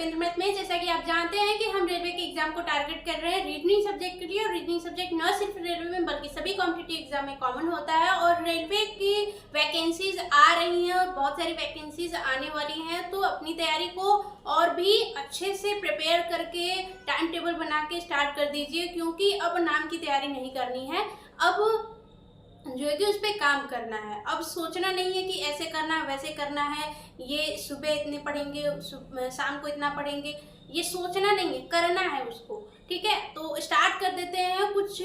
Rupendra math में। जैसा कि आप जानते हैं कि हम रेलवे के एग्जाम को टारगेट कर रहे हैं रीजनिंग सब्जेक्ट के लिए, और रीजनिंग सब्जेक्ट न सिर्फ रेलवे में बल्कि सभी कॉम्पिटिटिव एग्जाम में कॉमन होता है। और रेलवे की वैकेंसीज आ रही हैं और बहुत सारी वैकेंसीज आने वाली हैं, तो अपनी तैयारी को और भी अच्छे से प्रिपेयर करके टाइम टेबल बना के स्टार्ट कर दीजिए, क्योंकि अब नाम की तैयारी नहीं करनी है, अब जो है कि उस पर काम करना है। अब सोचना नहीं है कि ऐसे करना है वैसे करना है, ये सुबह इतने पढ़ेंगे शाम को इतना पढ़ेंगे, ये सोचना नहीं है, करना है उसको। ठीक है, तो स्टार्ट कर देते हैं। कुछ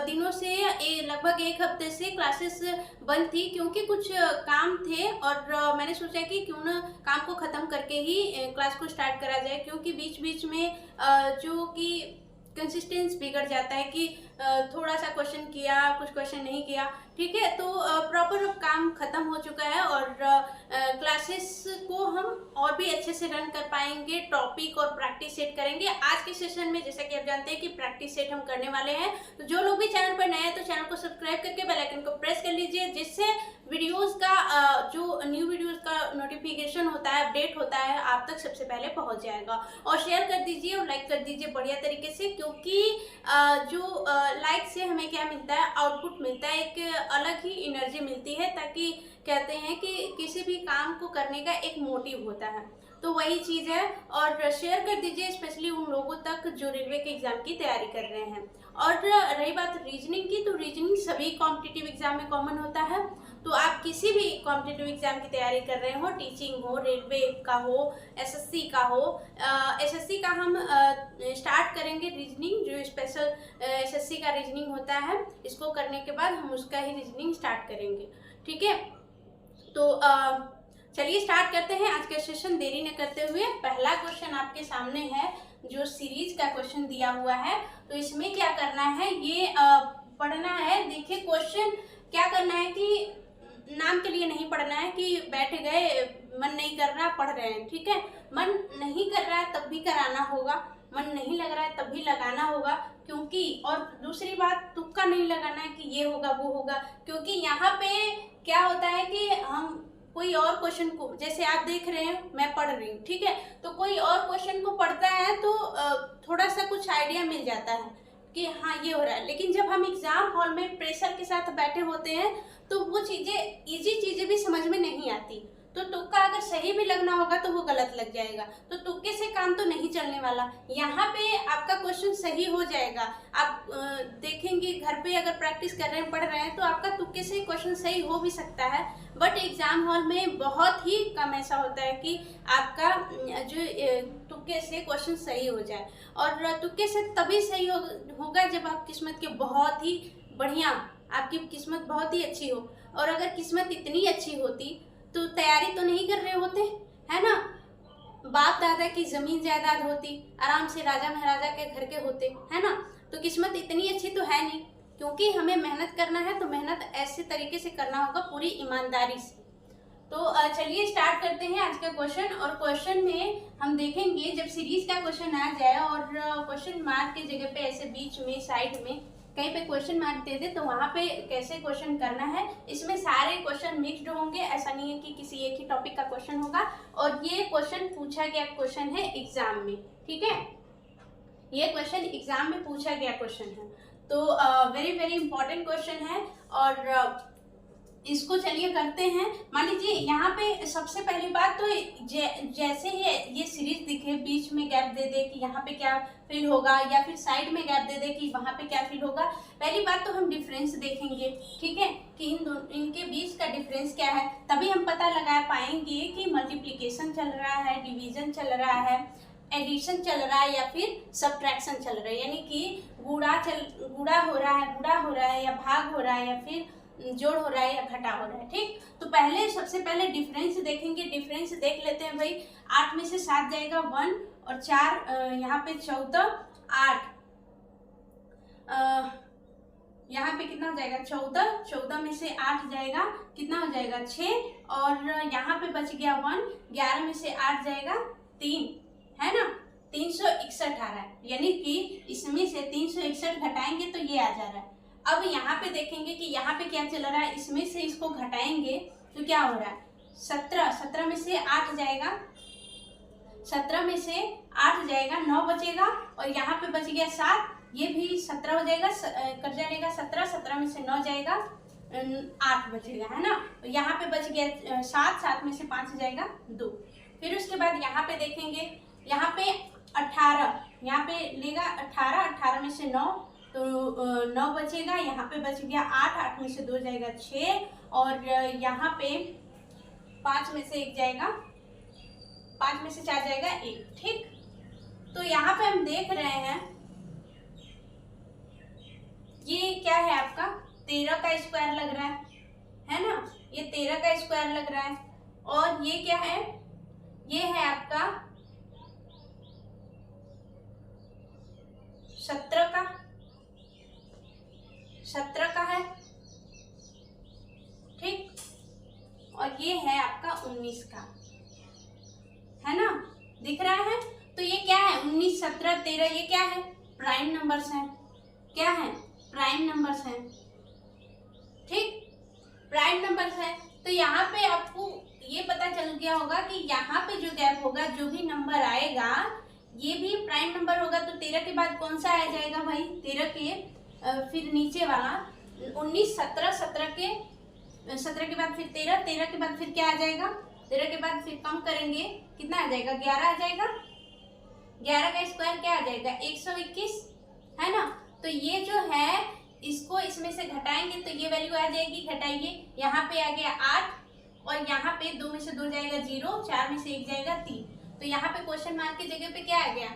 दिनों से लगभग एक हफ्ते से क्लासेस बंद थी क्योंकि कुछ काम थे, और मैंने सोचा कि क्यों ना काम को ख़त्म करके ही क्लास को स्टार्ट करा जाए, क्योंकि बीच बीच में जो कि कंसिस्टेंस बिगड़ जाता है कि थोड़ा सा क्वेश्चन किया, कुछ क्वेश्चन नहीं किया। ठीक है, तो प्रॉपर अब काम खत्म हो चुका है और क्लासेस को हम और भी अच्छे से रन कर पाएंगे, टॉपिक और प्रैक्टिस सेट करेंगे। आज के सेशन में जैसा कि आप जानते हैं कि प्रैक्टिस सेट हम करने वाले हैं, तो जो लोग भी चैनल पर नए हैं तो चैनल को सब्सक्राइब करके बेल आइकन को प्रेस कर लीजिए, जिससे वीडियोस का जो न्यू वीडियोस का नोटिफिकेशन होता है, अपडेट होता है, आप तक सबसे पहले पहुंच जाएगा। और शेयर कर दीजिए और लाइक कर दीजिए बढ़िया तरीके से, क्योंकि जो लाइक से हमें क्या मिलता है, आउटपुट मिलता है, एक अलग ही एनर्जी मिलती है, ताकि कहते हैं कि किसी भी काम को करने का एक मोटिव होता है, तो वही चीज़ है। और शेयर कर दीजिए स्पेशली उन लोगों तक जो रेलवे के एग्जाम की तैयारी कर रहे हैं। और रही बात रीजनिंग की, तो रीजनिंग सभी कॉम्पिटिटिव एग्जाम में कॉमन होता है, तो आप किसी भी कॉम्पिटिटिव एग्जाम की तैयारी कर रहे हो, टीचिंग हो, रेलवे का हो, एसएससी का हो, एसएससी का हम स्टार्ट करेंगे रीजनिंग, जो स्पेशल एसएससी का रीजनिंग होता है, इसको करने के बाद हम उसका ही रीजनिंग स्टार्ट करेंगे। ठीक है, तो चलिए स्टार्ट करते हैं आज का सेशन देरी न करते हुए। पहला क्वेश्चन आपके सामने है, जो सीरीज का क्वेश्चन दिया हुआ है, तो इसमें क्या करना है, ये पढ़ना है। देखिए क्वेश्चन क्या करना है कि नाम के लिए नहीं पढ़ना है कि बैठ गए, मन नहीं कर रहा, पढ़ रहे हैं। ठीक है, मन नहीं कर रहा है तब भी कराना होगा, मन नहीं लग रहा है तब भी लगाना होगा, क्योंकि और दूसरी बात, तुक्का नहीं लगाना है कि ये होगा वो होगा, क्योंकि यहाँ पे क्या होता है कि हम कोई और क्वेश्चन को, जैसे आप देख रहे हैं मैं पढ़ रही हूँ, ठीक है, तो कोई और क्वेश्चन को पढ़ता है तो थोड़ा सा कुछ आइडिया मिल जाता है कि हाँ ये हो रहा है। लेकिन जब हम एग्जाम हॉल में प्रेशर के साथ बैठे होते हैं तो वो चीज़ें, इजी चीज़ें भी समझ में नहीं आती, तो तुक्का अगर सही भी लगना होगा तो वो गलत लग जाएगा, तो तुक्के से काम तो नहीं चलने वाला। यहाँ पे आपका क्वेश्चन सही हो जाएगा। आप देखेंगे घर पे अगर प्रैक्टिस कर रहे हैं, पढ़ रहे हैं, तो आपका तुक्के से क्वेश्चन सही हो भी सकता है, बट एग्जाम हॉल में बहुत ही कम ऐसा होता है कि आपका जो तुक्के से क्वेश्चन सही हो जाए। और तुक्के से तभी सही होगा जब आप किस्मत के बहुत ही बढ़िया, आपकी किस्मत बहुत ही अच्छी हो। और अगर किस्मत इतनी अच्छी होती तो तैयारी तो नहीं कर रहे होते, है ना, बाप दादा की जमीन जायदाद होती, आराम से राजा महाराजा के घर के होते, है ना, तो किस्मत इतनी अच्छी तो है नहीं, क्योंकि हमें मेहनत करना है, तो मेहनत ऐसे तरीके से करना होगा, पूरी ईमानदारी से। तो चलिए स्टार्ट करते हैं आज का क्वेश्चन। और क्वेश्चन में हम देखेंगे, जब सीरीज का क्वेश्चन आ जाए और क्वेश्चन मार्क की जगह पे ऐसे बीच में साइड में कहीं पे क्वेश्चन मार्क दे दे, तो वहाँ पे कैसे क्वेश्चन करना है। इसमें सारे क्वेश्चन मिक्स्ड होंगे, ऐसा नहीं है कि किसी एक ही टॉपिक का क्वेश्चन होगा। और ये क्वेश्चन पूछा गया क्वेश्चन है एग्जाम में, ठीक है, ये क्वेश्चन एग्जाम में पूछा गया क्वेश्चन है, तो वेरी वेरी इंपॉर्टेंट क्वेश्चन है। और इसको चलिए करते हैं। मान लीजिए यहाँ पे सबसे पहली बात तो जैसे ही ये सीरीज दिखे, बीच में गैप दे दे कि यहाँ पे क्या फिल होगा, या फिर साइड में गैप दे दे कि वहाँ पे क्या फिल होगा। पहली बात तो हम डिफरेंस देखेंगे, ठीक है, कि इनके बीच का डिफरेंस क्या है, तभी हम पता लगा पाएंगे कि मल्टीप्लिकेशन चल रहा है, डिवीजन चल रहा है, एडिशन चल रहा है, या फिर सब्ट्रैक्शन चल रहा है, यानी कि गुणा हो रहा है या भाग हो रहा है, या फिर जोड़ हो रहा है या घटा हो रहा है। ठीक, तो पहले सबसे पहले डिफरेंस देखेंगे। डिफरेंस देख लेते हैं भाई। 8 में से 7 जाएगा 1, और 4 यहाँ पे 14, 8 यहाँ पे कितना हो जाएगा 14, 14 में से 8 जाएगा, कितना हो जाएगा 6, और यहाँ पे बच गया 1, 11 में से 8 जाएगा 3, है ना, 361 आ रहा है, यानी कि इसमें से 361 घटाएंगे तो ये आ जा रहा है। अब यहाँ पे देखेंगे कि यहाँ पे क्या चल रहा है, इसमें से इसको घटाएंगे तो क्या हो रहा है 17, 17 में से 8 जाएगा, 17 में से 8 जाएगा, 9 बचेगा, और यहाँ पे बच गया 7, ये भी 17 हो जाएगा, कट जाएगा 17, 17 में से 9 जाएगा, 8 बचेगा, है ना। तो यहाँ पे बच गया 7, 7 में से 5 जाएगा 2। फिर उसके बाद यहाँ पे देखेंगे, यहाँ पे 18, यहाँ पे लेगा 18, 18 में से 9, तो 9 बचेगा, यहाँ पे बच गया 8, 8 में से 2 जाएगा 6, और यहाँ पे 5 में से 1 जाएगा, 5 में से 4 जाएगा 1, ठीक। तो यहाँ पे हम देख रहे हैं ये क्या है आपका 13 का स्क्वायर लग रहा है ना, ये 13 का स्क्वायर लग रहा है, और ये क्या है, ये है आपका 17 का है, ठीक, और ये है आपका 19 का, है ना, दिख रहा है। तो ये क्या है 19, 17, 13, ये क्या है प्राइम नंबर्स हैं, क्या है प्राइम नंबर्स हैं, ठीक, प्राइम नंबर्स हैं। तो यहाँ पे आपको ये पता चल गया होगा कि यहाँ पे जो गैप होगा, जो भी नंबर आएगा ये भी प्राइम नंबर होगा। तो 13 के बाद कौन सा आ जाएगा भाई, 13 के फिर नीचे वाला 19, 17, 17 के बाद फिर 13, 13 के बाद फिर क्या आ जाएगा, 13 के बाद फिर कम करेंगे कितना आ जाएगा, 11 आ जाएगा, 11 का स्क्वायर क्या आ जाएगा 121, है ना। तो ये जो है इसको इसमें से घटाएंगे तो ये वैल्यू आ जाएगी, घटाइए, यहाँ पे आ गया 8, और यहाँ पे 2 में से 2 जाएगा 0, 4 में से 1 जाएगा 3, तो यहाँ पे क्वेश्चन मार्क की जगह पे क्या आ गया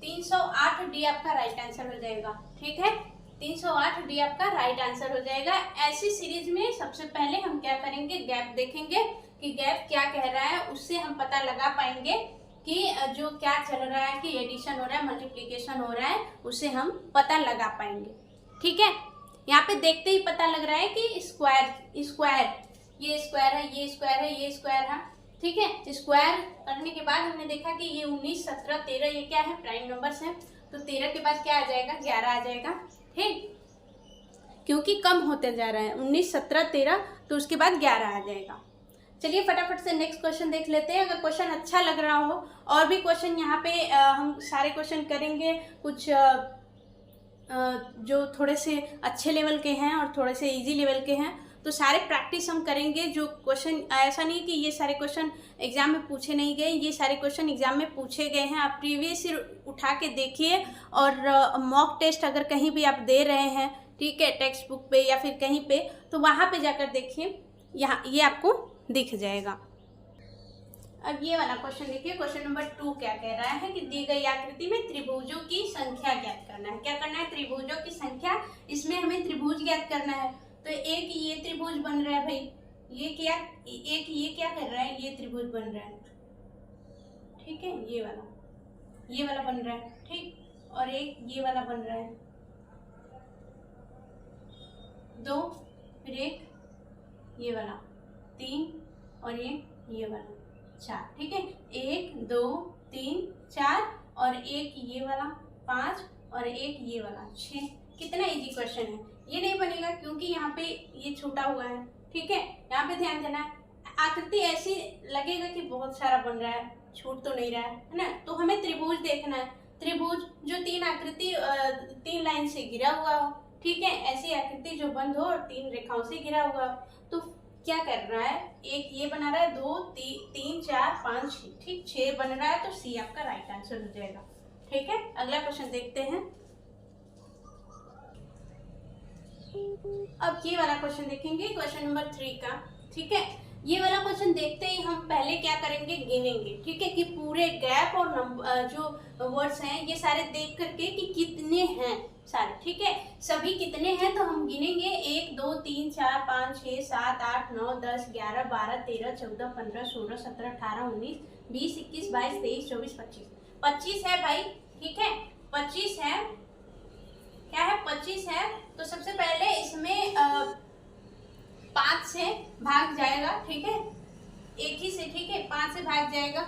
308, डी आपका राइट आंसर हो जाएगा, ठीक है, 308 डी आपका राइट आंसर हो जाएगा। ऐसी सीरीज में सबसे पहले हम क्या करेंगे, गैप देखेंगे कि गैप क्या कह रहा है, उससे हम पता लगा पाएंगे कि जो क्या चल रहा है, कि एडिशन हो रहा है, मल्टीप्लिकेशन हो रहा है, उसे हम पता लगा पाएंगे, ठीक है। यहाँ पे देखते ही पता लग रहा है कि स्क्वायर, ये स्क्वायर है, ये स्क्वायर है, ये स्क्वायर है, ठीक है। स्क्वायर करने के बाद हमने देखा कि ये 19, 17, 13 ये क्या है प्राइम नंबर्स हैं, तो 13 के बाद क्या आ जाएगा 11 आ जाएगा, ठीक, क्योंकि कम होते जा रहा है 19, 17, 13, तो उसके बाद 11 आ जाएगा। चलिए फटाफट से नेक्स्ट क्वेश्चन देख लेते हैं। अगर क्वेश्चन अच्छा लग रहा हो, और भी क्वेश्चन यहाँ पे हम सारे क्वेश्चन करेंगे, कुछ जो थोड़े से अच्छे लेवल के हैं और थोड़े से इजी लेवल के हैं, तो सारे प्रैक्टिस हम करेंगे। जो क्वेश्चन, ऐसा नहीं कि ये सारे क्वेश्चन एग्जाम में पूछे नहीं गए, ये सारे क्वेश्चन एग्जाम में पूछे गए हैं। आप प्रीवियस ईयर उठा के देखिए, और मॉक टेस्ट अगर कहीं भी आप दे रहे हैं, ठीक है, टेक्स्ट बुक पे या फिर कहीं पे, तो वहाँ पे जाकर देखिए, यहाँ ये आपको दिख जाएगा। अब ये वाला क्वेश्चन देखिए, क्वेश्चन नंबर 2 क्या कह रहा है कि दी गई आकृति में त्रिभुजों की संख्या ज्ञात करना है। क्या करना है, त्रिभुजों की संख्या, इसमें हमें त्रिभुज ज्ञात करना है। तो एक ये त्रिभुज बन रहा है भाई, ये क्या, एक ये क्या कर रहा है, ये त्रिभुज बन रहा है, ठीक है, ये वाला बन रहा है, ठीक, और एक ये वाला बन रहा है, 2, फिर एक ये वाला 3, और एक ये वाला 4, ठीक है, 1, 2, 3, 4, और एक ये वाला 5, और एक ये वाला 6। कितना इजी क्वेश्चन है। ये नहीं बनेगा क्योंकि यहाँ पे ये छूटा हुआ है, ठीक है, यहाँ पे ध्यान देना है। आकृति ऐसी लगेगा कि बहुत सारा बन रहा है, छूट तो नहीं रहा है ना। तो हमें त्रिभुज देखना है, त्रिभुज जो 3 आकृति 3 लाइन से घिरा हुआ हो, ठीक है, ऐसी आकृति जो बंद हो और 3 रेखाओं से घिरा हुआ हो। तो क्या कर रहा है, एक ये बना रहा है, 2, 3, 4, 5, 6, ठीक, 6 बन रहा है, तो सी आपका राइट आंसर हो जाएगा, ठीक है। अगला क्वेश्चन देखते हैं। अब ये वाला क्वेश्चन देखेंगे, क्वेश्चन नंबर 3 का, ठीक है। ये वाला क्वेश्चन देखते ही हम पहले क्या करेंगे, गिनेंगे, ठीक है, कि पूरे गैप और नंबर जो वर्ड्स हैं ये सारे देख करके कि कितने हैं सारे, ठीक है, सभी कितने हैं तो हम गिनेंगे। 1, 2, 3, 4, 5, 6, 7, 8, 9, 10, 11, 12, 13, 14, 15, 16, 17, 18, 19, 20, 21, 22, 23, 24, 25, 25 है भाई, ठीक है, 25 है, क्या है 25 है। तो सबसे पहले इसमें 5 से भाग जाएगा, ठीक है, एक ही से, ठीक है, 5 से भाग जाएगा,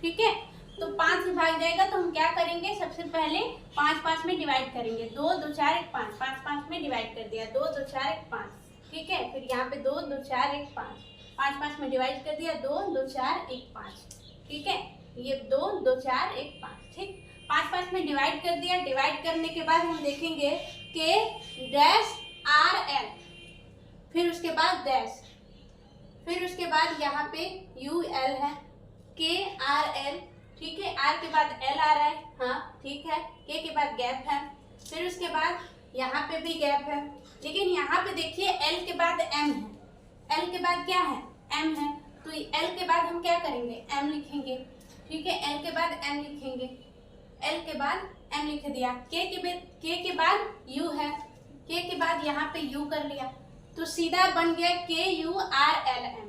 ठीक है। तो 5 से भाग जाएगा तो हम क्या करेंगे, सबसे पहले 5 5 में डिवाइड करेंगे, 2 2 4 1 5, 5 5 में डिवाइड कर दिया, 2 2 4 1 5, ठीक है। फिर यहाँ पे 2 2 4 1 5, 5 5 में डिवाइड कर दिया, 2 2 4 1 5, ठीक है। ये 2 2 4 1 5, ठीक। 5 5 में डिवाइड कर दिया। डिवाइड करने के बाद हम देखेंगे के डैश आर एल, फिर उसके बाद डैश, फिर उसके बाद यहाँ पे यू एल है, के आर एल, ठीक है। आर के बाद एल आ रहा है, हाँ ठीक है। के बाद गैप है, फिर उसके बाद यहाँ पे भी गैप है, लेकिन यहाँ पे देखिए एल के बाद एम है। एल के बाद क्या है? एम है। तो एल के बाद हम क्या करेंगे? एम लिखेंगे, ठीक है। एल के बाद एम लिखेंगे, एल के बाद एम लिख दिया। के बाद यू है, के बाद यहाँ पे यू कर लिया, तो सीधा बन गया के यू आर एल एम।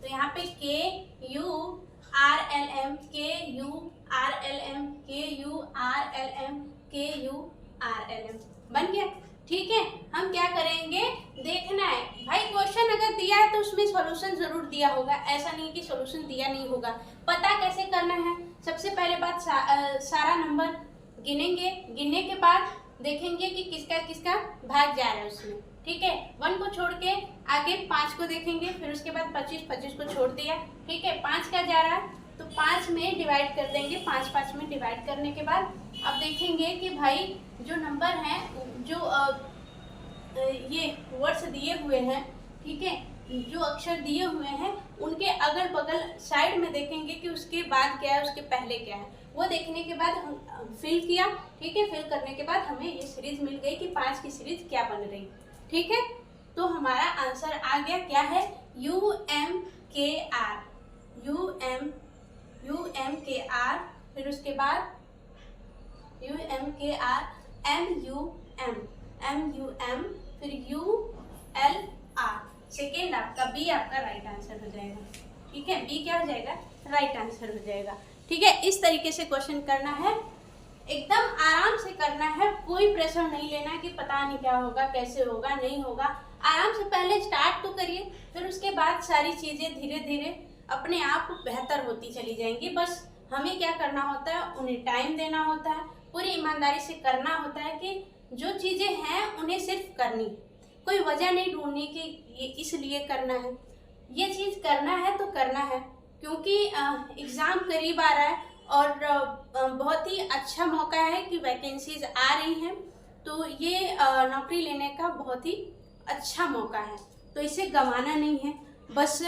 तो यहाँ पे के यू आर एल एम, के यू आर एल एम, के यू आर एल एम, के यू आर एल एम बन गया, ठीक है। हम क्या करेंगे? देखना है भाई, क्वेश्चन अगर दिया है तो उसमें सॉल्यूशन जरूर दिया होगा, ऐसा नहीं कि सॉल्यूशन दिया नहीं होगा। पता कैसे करना है? सबसे पहले बात सारा नंबर गिनेंगे, गिनने के बाद देखेंगे कि किसका किसका भाग जा रहा है उसमें, ठीक है। 1 को छोड़ के आगे 5 को देखेंगे, फिर उसके बाद 25 25 को छोड़ दिया, ठीक है। 5 का जा रहा है तो 5 में डिवाइड कर देंगे। 5 5 में डिवाइड करने के बाद अब देखेंगे कि भाई जो नंबर हैं, जो ये वर्ड्स दिए हुए हैं, ठीक है, जो अक्षर दिए हुए हैं उनके अगल बगल साइड में देखेंगे कि उसके बाद क्या है, उसके पहले क्या है। वो देखने के बाद हम फिल किया, ठीक है। फिल करने के बाद हमें ये सीरीज मिल गई कि 5 की सीरीज क्या बन रही, ठीक है। तो हमारा आंसर आ गया क्या है? यू एम के आर, यू एम के आर, फिर उसके बाद यू एम के आर, एम यू एम, फिर यू एल आर। सेकेंड आपका बी आपका राइट आंसर हो जाएगा, ठीक है। बी क्या हो जाएगा? राइट आंसर हो जाएगा, ठीक है। इस तरीके से क्वेश्चन करना है, एकदम आराम से करना है, कोई प्रेशर नहीं लेना कि पता नहीं क्या होगा, कैसे होगा, नहीं होगा। आराम से पहले स्टार्ट तो करिए, फिर उसके बाद सारी चीज़ें धीरे धीरे अपने आप बेहतर होती चली जाएंगी। बस हमें क्या करना होता है? उन्हें टाइम देना होता है, पूरी ईमानदारी से करना होता है कि जो चीज़ें हैं उन्हें सिर्फ करनी, कोई वजह नहीं ढूंढनी कि ये इसलिए करना है। ये चीज़ करना है तो करना है, क्योंकि एग्ज़ाम करीब आ रहा है और बहुत ही अच्छा मौका है कि वैकेंसीज आ रही हैं, तो ये नौकरी लेने का बहुत ही अच्छा मौका है, तो इसे गंवाना नहीं है। बस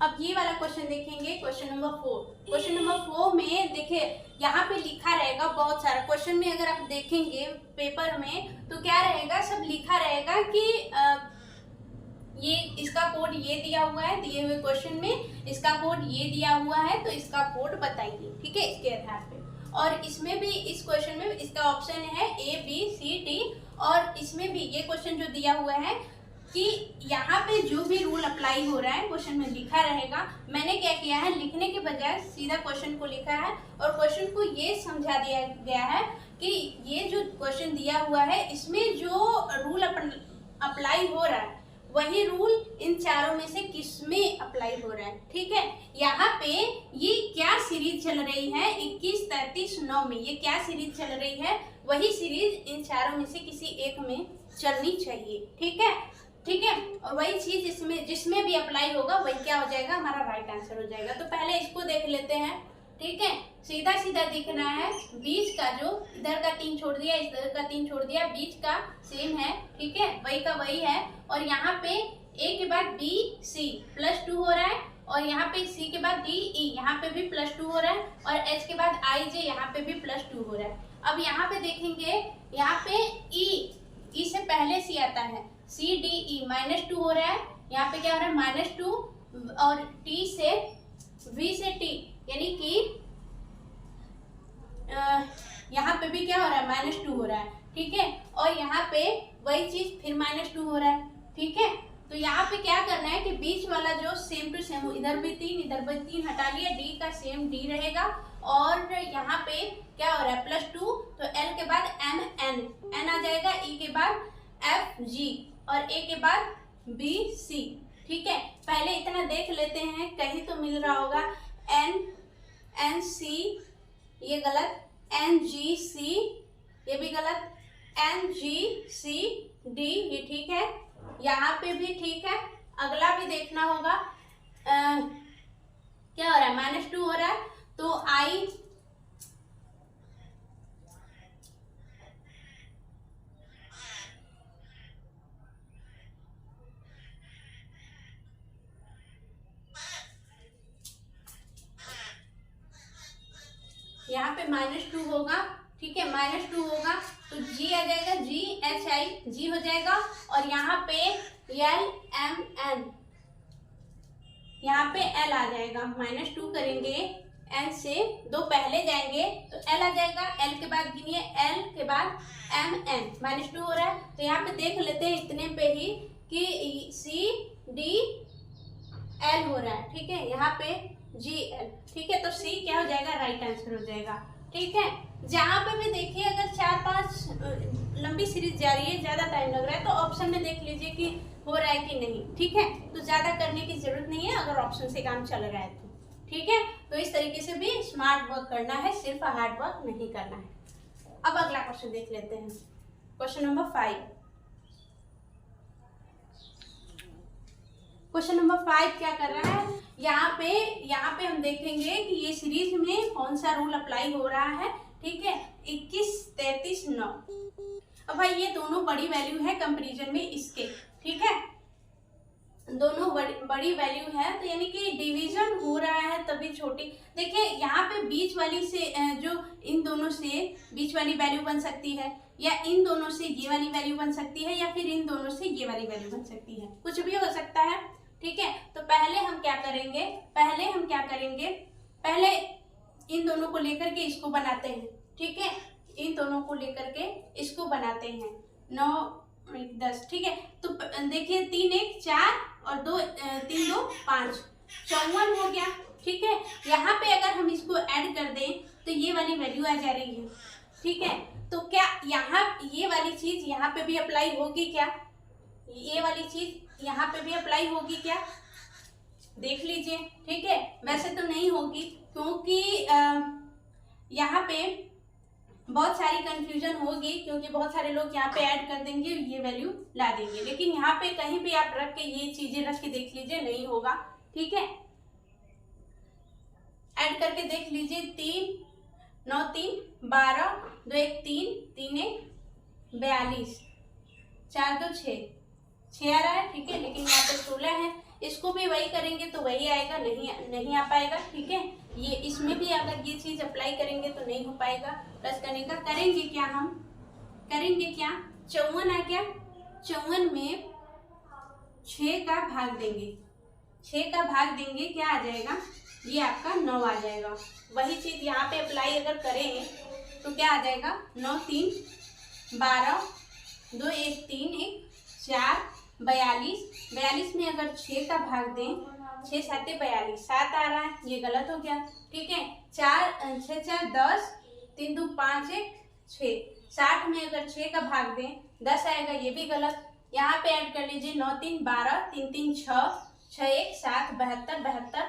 अब ये वाला क्वेश्चन देखेंगे, क्वेश्चन नंबर 4। क्वेश्चन नंबर 4 में देखिए यहाँ पे लिखा रहेगा बहुत सारा। क्वेश्चन में अगर आप देखेंगे पेपर में तो क्या रहेगा? सब लिखा रहेगा कि ये इसका कोड ये दिया हुआ है, दिए हुए क्वेश्चन में इसका कोड ये दिया हुआ है, तो इसका कोड बताइए, ठीक है, इसके आधार पे। और इसमें भी, इस क्वेश्चन में इसका ऑप्शन है A B C D, और इसमें भी ये क्वेश्चन जो दिया हुआ है कि यहाँ पे जो भी रूल अप्लाई हो रहा है क्वेश्चन में लिखा रहेगा। मैंने क्या किया है, लिखने के बजाय सीधा क्वेश्चन को लिखा है और क्वेश्चन को ये समझा दिया गया है कि ये जो क्वेश्चन दिया हुआ है इसमें जो रूल अप्लाई हो रहा है वही रूल इन चारों में से किसमें अप्लाई हो रहा है, ठीक है। यहाँ पे ये क्या सीरीज चल रही है 21 33 9 में, ये क्या सीरीज चल रही है, वही सीरीज इन चारों में से किसी एक में चलनी चाहिए, ठीक है, ठीक है। और वही चीज जिसमें भी अप्लाई होगा वही क्या हो जाएगा, हमारा राइट आंसर हो जाएगा। तो पहले इसको देख लेते हैं, ठीक है। सीधा सीधा दिखना है, बीच का जो इधर का 3 छोड़ दिया, इधर का 3 छोड़ दिया, बीच का सेम है, ठीक है, वही का वही है। और यहाँ पे ए के बाद बी सी +2 हो रहा है, और यहाँ पे सी के बाद डी ई, यहाँ पे भी +2 हो रहा है, और एच के बाद आई जे, यहाँ पे भी +2 हो रहा है। अब यहाँ पे देखेंगे, यहाँ पे ई से पहले सी आता है, सी डी ई -2 हो रहा है, यहाँ पे क्या हो रहा है -2, और टी से वी से टी, यानी कि यहाँ पे भी क्या हो रहा है -2 हो रहा है, ठीक है। और यहाँ पे वही चीज फिर -2 हो रहा है, ठीक है। तो यहाँ पे क्या करना है कि बीच वाला जो सेम टू सेम, इधर भी 3 इधर भी 3 हटा लिया, डी का सेम डी रहेगा, और यहाँ पे क्या हो रहा है +2, तो एल के बाद एम एन आ जाएगा, ई के बाद एफ जी, और ए के बाद बी सी, ठीक है। पहले इतना देख लेते हैं, कहीं तो मिल रहा होगा एन सी, ये गलत, एन जी सी, ये भी गलत, एन जी सी डी, ये ठीक है, यहाँ पे भी ठीक है। अगला भी देखना होगा, क्या हो रहा है, -2 हो रहा है, तो I यहाँ पे -2 होगा, ठीक है, -2 होगा तो G आ जाएगा, GHI G हो जाएगा, और यहाँ पे LMN, यहाँ पे L आ जाएगा, -2 करेंगे, N से 2 पहले जाएंगे तो L आ जाएगा, L के बाद गिनिए, L के बाद MN, -2 हो रहा है, तो यहाँ पे देख लेते हैं इतने पे ही कि CDL हो रहा है, ठीक है, यहाँ पे GL, ठीक है, तो C क्या हो जाएगा, राइट आंसर हो जाएगा, ठीक है। जहाँ पे भी देखिए अगर 4-5 लंबी सीरीज जा रही है, ज्यादा टाइम लग रहा है, तो ऑप्शन में देख लीजिए कि हो रहा है कि नहीं, ठीक है, तो ज्यादा करने की जरूरत नहीं है अगर ऑप्शन से काम चल रहा है तो, ठीक है। तो इस तरीके से भी स्मार्ट वर्क करना है, सिर्फ हार्ड वर्क नहीं करना है। अब अगला क्वेश्चन देख लेते हैं, क्वेश्चन नंबर 5। क्वेश्चन नंबर 5 क्या कर रहा है, यहाँ पे हम देखेंगे कि ये सीरीज में कौन सा रूल अप्लाई हो रहा है, ठीक है, 21, 33, 9। अब भाई ये दोनों बड़ी वैल्यू है कंपैरिजन में इसके, ठीक है, दोनों बड़ी वैल्यू है, तो यानी कि डिवीजन हो रहा है तभी छोटी। देखिए यहाँ पे बीच वाली से जो इन दोनों से बीच वाली वैल्यू बन सकती है, या इन दोनों से ये वाली वैल्यू बन सकती है, या फिर इन दोनों से ये वाली वैल्यू बन सकती है, कुछ भी हो सकता है, ठीक है। तो पहले हम क्या करेंगे, पहले इन दोनों को लेकर के इसको बनाते हैं, ठीक है, इन दोनों को लेकर के इसको बनाते हैं, 9, 10, ठीक है। तो देखिए 3, 1, 4 और 2, 3, 2, 5, 54 हो गया, ठीक है। यहाँ पे अगर हम इसको ऐड कर दें तो ये वाली वैल्यू आ जा रही है, ठीक है। तो क्या यहाँ ये वाली चीज यहाँ पे भी अप्लाई होगी क्या, ये वाली चीज यहाँ पे भी अप्लाई होगी क्या, देख लीजिए, ठीक है। वैसे तो नहीं होगी, क्योंकि यहाँ पे बहुत सारी कंफ्यूजन होगी, क्योंकि बहुत सारे लोग यहाँ पे ऐड कर देंगे, ये वैल्यू ला देंगे, लेकिन यहाँ पे कहीं भी आप रख के ये चीजें रख के देख लीजिए, नहीं होगा, ठीक है। ऐड करके देख लीजिए, 3, 9, 3, 12, 2, 1, 3, 3, 1, 42, 4, 2, 6, 6 आ रहा है, ठीक है, लेकिन यहाँ पे 16 है, इसको भी वही करेंगे तो वही आएगा, नहीं आ पाएगा, ठीक है। ये इसमें भी अगर ये चीज अप्लाई करेंगे तो नहीं हो पाएगा, प्लस करने का करेंगे क्या, हम करेंगे क्या, 54 आ गया, 54 में 6 का भाग देंगे, 6 का भाग देंगे, क्या आ जाएगा, ये आपका 9 आ जाएगा। वही चीज यहाँ पे अप्लाई अगर करें तो क्या आ जाएगा, 9, 3, 12, 2, 1, 3, 1, 4, 42, 42 में अगर 6 का भाग दें, 6, 7, 42, 7 आ रहा है, ये गलत हो गया, ठीक है। 4, 6, 4, 10, 3, 2, 5, 1, 6, 60 में अगर 6 का भाग दें 10 आएगा, ये भी गलत। यहाँ पे ऐड कर लीजिए, 9, 3, 12, 3, 3, 6, 6, 1, 7, 72, 72,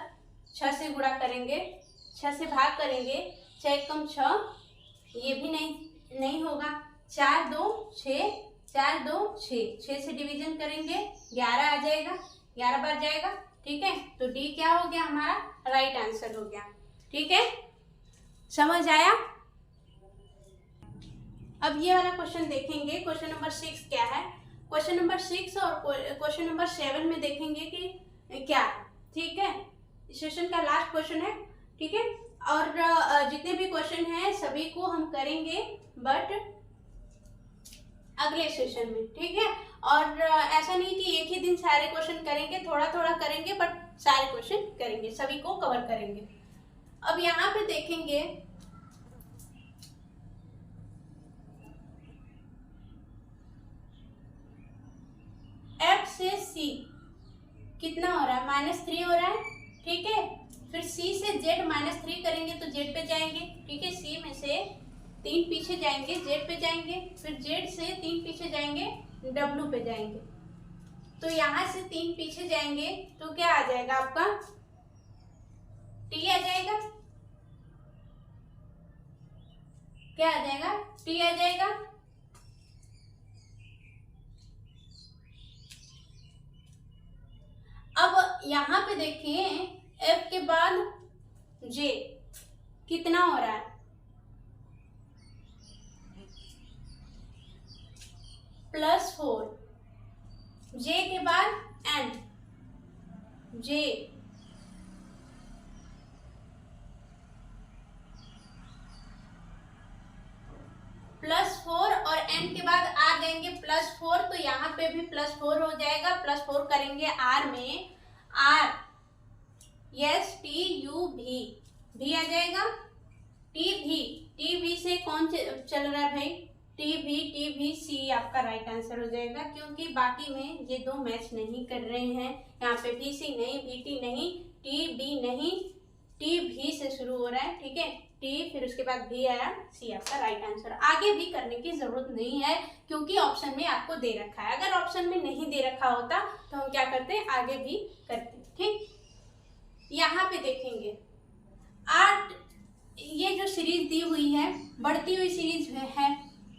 6 से गुणा करेंगे, 6 से भाग करेंगे, 6, 1 कम 6, ये भी नहीं होगा, 4, 2, 6, 4, 2, 6, 6 से डिवीजन करेंगे, 11 आ जाएगा, 11 बार जाएगा, ठीक है। तो डी क्या हो गया, हमारा राइट आंसर हो गया, ठीक है, समझ आया। अब ये वाला क्वेश्चन देखेंगे, क्वेश्चन नंबर 6 क्या है, क्वेश्चन नंबर 6 और क्वेश्चन नंबर 7 में देखेंगे कि क्या, ठीक है, सेशन का लास्ट क्वेश्चन है, ठीक है। और जितने भी क्वेश्चन हैं सभी को हम करेंगे, बट अगले सेशन में, ठीक है। और ऐसा नहीं कि एक ही दिन सारे क्वेश्चन करेंगे, थोड़ा थोड़ा करेंगे, बट सारे क्वेश्चन करेंगे, सभी को कवर करेंगे। अब यहाँ पे देखेंगे, F से C कितना हो रहा है, -3 हो रहा है, ठीक है। फिर C से Z -3 करेंगे तो Z पे जाएंगे, ठीक है। C में से 3 पीछे जाएंगे, Z पे जाएंगे, फिर Z से 3 पीछे जाएंगे, W पे जाएंगे। तो यहाँ से 3 पीछे जाएंगे तो क्या आ जाएगा आपका, T आ जाएगा, क्या आ जाएगा, T आ जाएगा। अब यहाँ पे देखिए एफ के बाद जे कितना हो रहा है, +4, जे के बाद एन, जे +4 और n के बाद आ जाएंगे +4, तो यहाँ पे भी +4 हो जाएगा। +4 करेंगे r में, r यस टी यू भी आ जाएगा। टी भी से कौन चल रहा है भाई, टी भी सी आपका राइट आंसर हो जाएगा, क्योंकि बाकी में ये दो मैच नहीं कर रहे हैं। यहाँ पे भी सी नहीं, भी टी नहीं, टी बी नहीं, टी भी से शुरू हो रहा है, ठीक है, टी फिर उसके बाद भी आया, सी आपका राइट आंसर। आगे भी करने की जरूरत नहीं है क्योंकि ऑप्शन में आपको दे रखा है। अगर ऑप्शन में नहीं दे रखा होता तो हम क्या करते, आगे भी करते, ठीक। यहाँ पे देखेंगे 8, ये जो सीरीज दी हुई है बढ़ती हुई सीरीज है,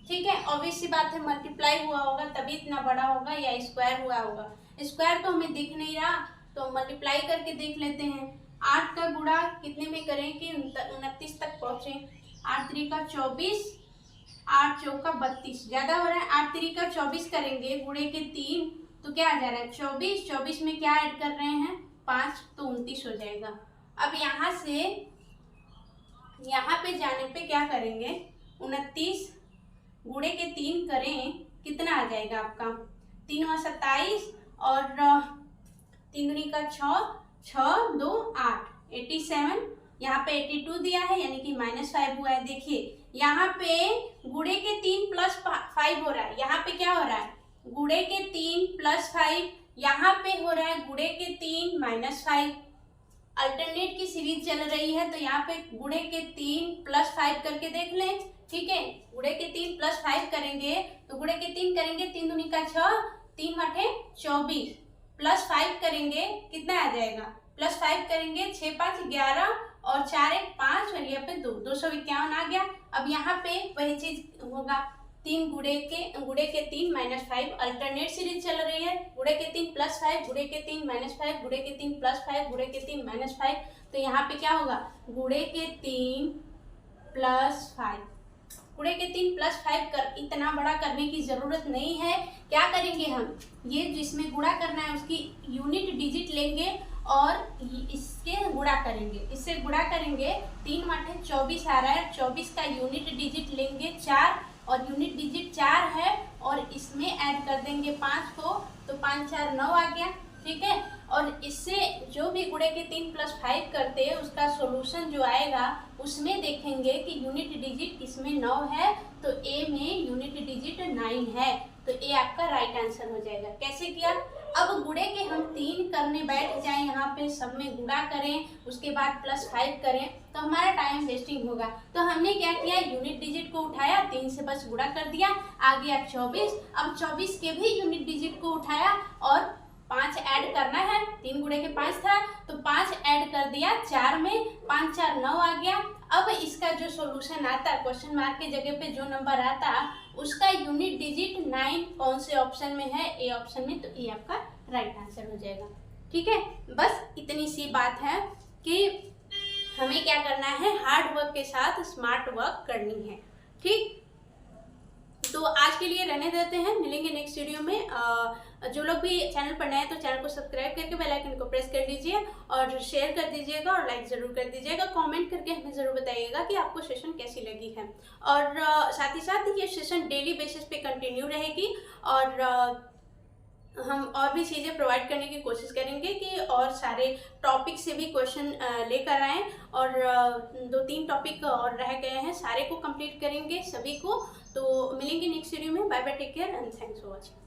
ठीक है। ऑब्वियस सी बात है, मल्टीप्लाई हुआ होगा तभी इतना बड़ा होगा, या स्क्वायर हुआ होगा। स्क्वायर तो हमें दिख नहीं रहा तो मल्टीप्लाई करके देख लेते हैं। 8 का गुणा कितने में करें कि 29 तक पहुंचे। 8 3 का 24, 8 4 का 32, ज्यादा हो रहा है। 8 3 का 24 करेंगे, गुणे के 3 तो क्या आ जा रहा है 24। 24 में क्या ऐड कर रहे हैं 5, तो 29 हो जाएगा। अब यहाँ से यहाँ पे जाने पे क्या करेंगे, 29 गुणे के 3 करें, कितना आ जाएगा आपका 3 × 27 और 3 दूनी का 6, 6 2 8, 87। यहाँ पे 82 दिया है यानी कि -5 हुआ है। देखिए यहाँ पे गुणे के 3 + 5 हो रहा है, यहाँ पे क्या हो रहा है गुणे के 3 + 5, यहाँ पे हो रहा है गुणे के 3 -5। अल्टरनेट की सीरीज चल रही है तो यहाँ पे गुणे के 3 + 5 करके देख लें, ठीक है। गुणे के 3 + 5 करेंगे तो गुणे के 3 करेंगे, 3 दूनी का 6, 3 8 24, +5 करेंगे कितना आ जाएगा, +5 करेंगे 6 5 11 और 4 1 5 और यहाँ पे 2 251 आ गया। अब यहाँ पे वही चीज होगा, 3 गुणे के 3 -5, अल्टरनेट सीरीज चल रही है। गुणे के 3 + 5, गुणे के 3 -5, गुणे के 3 + 5, गुणे के 3 -5, तो यहाँ पे क्या होगा गुणे के 3 + 5, गुणे के 3 + 5 कर, इतना बड़ा करने की जरूरत नहीं है। क्या करेंगे हम, ये जिसमें गुणा करना है उसकी यूनिट डिजिट लेंगे और इसके गुणा करेंगे, इससे गुणा करेंगे। 3 8 24 आ रहा है, 24 का यूनिट डिजिट लेंगे 4 और यूनिट डिजिट 4 है और इसमें ऐड कर देंगे 5 को, तो 5 4 9 आ गया, ठीक है। और इससे जो भी गुणे के 3 + 5 करते हैं उसका सॉल्यूशन जो आएगा उसमें देखेंगे कि यूनिट डिजिट इसमें 9 है तो ए में यूनिट डिजिट 9 है, तो ए आपका राइट आंसर हो जाएगा। कैसे किया, अब गुणे के हम 3 करने बैठ जाएं, यहाँ पे सब में गुणा करें, उसके बाद +5 करें तो हमारा टाइम वेस्टिंग होगा। तो हमने क्या किया, यूनिट डिजिट को उठाया, 3 से बस गुणा कर दिया, आ गया 24। अब 24 के भी यूनिट डिजिट को उठाया और 5 ऐड करना है, 3 गुणे के 5 था तो 5 ऐड कर दिया 4 में, 5 4 9 आ गया। अब इसका जो सॉल्यूशन आता, क्वेश्चन मार्क के जगह पे जो नंबर आता उसका यूनिट डिजिट 9 कौन से ऑप्शन में है, ए ऑप्शन में, तो ए आपका राइट आंसर हो जाएगा, ठीक है। बस इतनी सी बात है कि हमें क्या करना है, हार्ड वर्क के साथ स्मार्ट वर्क करनी है, ठीक। तो आज के लिए रहने देते हैं, मिलेंगे नेक्स्ट वीडियो में। जो लोग भी चैनल पर नए हैं तो चैनल को सब्सक्राइब करके बेल आइकन को प्रेस कर दीजिए और शेयर कर दीजिएगा और लाइक ज़रूर कर दीजिएगा। कमेंट करके हमें ज़रूर बताइएगा कि आपको सेशन कैसी लगी है। और साथ ही साथ ये सेशन डेली बेसिस पे कंटिन्यू रहेगी और हम और भी चीज़ें प्रोवाइड करने की कोशिश करेंगे कि और सारे टॉपिक से भी क्वेश्चन लेकर आएँ। और 2-3 टॉपिक और रह गए हैं, सारे को कंप्लीट करेंगे सभी को। तो मिलेंगे नेक्स्ट वीडियो में। Bye bye, take care and thanks for watching.